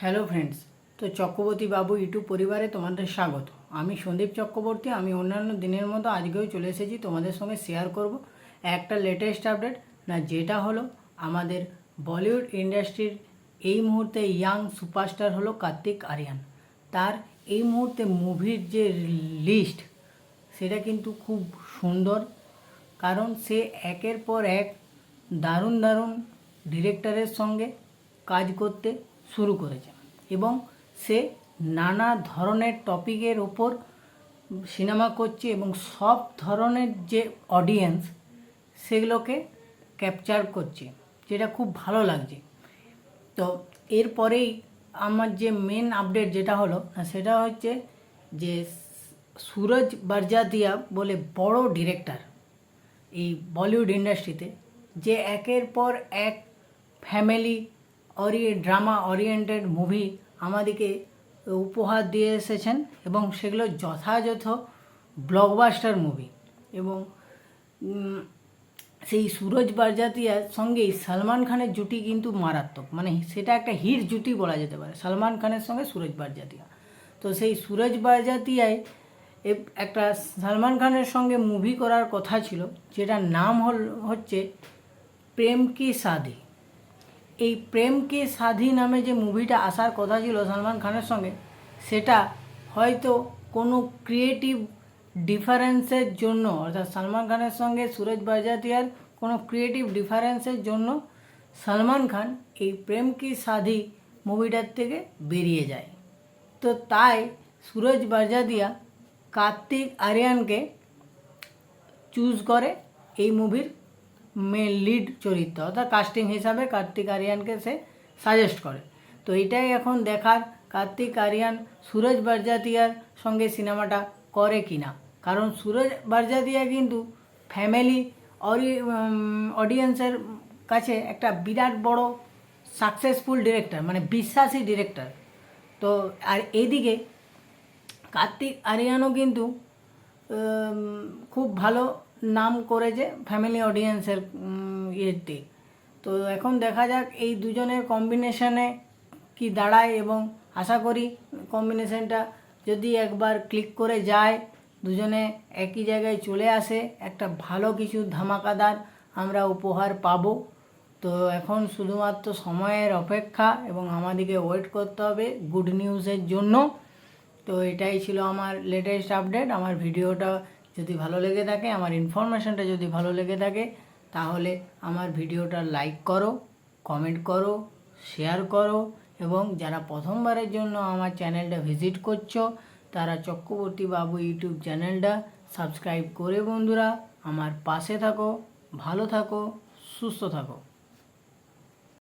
Hello friends, তো চক্রবর্তী বাবু YouTube পরিবারে তোমাদের স্বাগত। আমি সন্দীপ চক্রবর্তী। আমি অন্যান্য দিনের মতো আজকেও চলে এসেছি তোমাদের সঙ্গে শেয়ার করব একটা লেটেস্ট আপডেট, যেটা হলো আমাদের বলিউড ইন্ডাস্ট্রির এই মুহূর্তে ইয়াং সুপারস্টার হলো কার্তিক আরিয়ান। তার এই মুহূর্তে মুভির যে লিস্ট সেটা কিন্তু খুব সুন্দর, কারণ সে একের পর এক দারুণ দারুণ ডিরেক্টরের সঙ্গে কাজ করতে শুরু করেছে এবং সে নানা ধরনের টপিকের ওপর সিনেমা করছে এবং সব ধরনের যে অডিয়েন্স সেগুলোকে ক্যাপচার করছে, যেটা খুব ভালো লাগছে। তো এরপরেই আমার যে মেন আপডেট যেটা হলো সেটা হচ্ছে যে সুরজ বারজাতিয়া বলে বড় ডিরেক্টর এই বলিউড ইন্ডাস্ট্রিতে, যে একের পর এক ফ্যামিলি ড্রামা ওরিয়েন্টেড মুভি আমাদেরকে উপহার দিয়ে এসেছেন এবং সেগুলো যথাযথ ব্লকবাস্টার মুভি। এবং সেই সুরজ বারজাতিয়ার সঙ্গেই সলমান খানের জুটি কিন্তু মারাত্মক, মানে সেটা একটা হিট জুটি বলা যেতে পারে, সলমান খানের সঙ্গে সুরজ বারজাতিয়া। তো সেই সুরজ বারজাতিয়ায় একটা সলমান খানের সঙ্গে মুভি করার কথা ছিল, যেটার নাম হচ্ছে প্রেম কি শাদি। এই প্রেম কি শাদি নামে যে মুভিটা আসার কথা ছিল সলমান খানের সঙ্গে, সেটা হয়তো কোনো ক্রিয়েটিভ ডিফারেন্সের জন্য, অর্থাৎ সলমান খানের সঙ্গে সুরজ বারজাতিয়ার কোনো ক্রিয়েটিভ ডিফারেন্সের জন্য সলমান খান এই প্রেম কি শাদি মুভিটার থেকে বেরিয়ে যায়। তো তাই সুরজ বারজাতিয়া কার্তিক আরিয়ানকে চুজ করে এই মুভির মেন লিড চরিত্র, অর্থাৎ কাস্টিং হিসাবে কার্তিক আরিয়ানকে সে সাজেস্ট করে। তো এটাই এখন দেখার কার্তিক আরিয়ান সুরজ বারজাতিয়ার সঙ্গে সিনেমাটা করে কি না, কারণ সুরজ বারজাতিয়া কিন্তু ফ্যামিলি অডিয়েন্সের কাছে একটা বিরাট বড় সাকসেসফুল ডিরেক্টর, মানে বিশ্বাসী ডিরেক্টর। তো আর এইদিকে কার্তিক আরিয়ানও কিন্তু খুব ভালো নাম করেছে ফ্যামিলি অডিয়েন্সের ইয়েতে। তো এখন দেখা যাক এই দুজনের কম্বিনেশনে কি দাঁড়ায়, এবং আশা করি কম্বিনেশনটা যদি একবার ক্লিক করে যায়, দুজনে একই জায়গায় চলে আসে, একটা ভালো কিছু ধামাকাদার আমরা উপহার পাবো। তো এখন শুধুমাত্র সময়ের অপেক্ষা এবং আমাদেরকে ওয়েট করতে হবে গুড নিউজের জন্য। তো এটাই ছিল আমার লেটেস্ট আপডেট। আমার ভিডিওটা যদি ভালো লেগে থাকে, আমার ইনফরমেশনটা যদি ভালো লেগে থাকে, তাহলে আমার ভিডিওটা লাইক করো, কমেন্ট করো, শেয়ার করো, এবং যারা প্রথমবারের জন্য আমার চ্যানেলটা ভিজিট করছো তারা চক্রবর্তী বাবু ইউটিউব চ্যানেলটা সাবস্ক্রাইব করে বন্ধুরা আমার পাশে থাকো। ভালো থাকো, সুস্থ থাকো।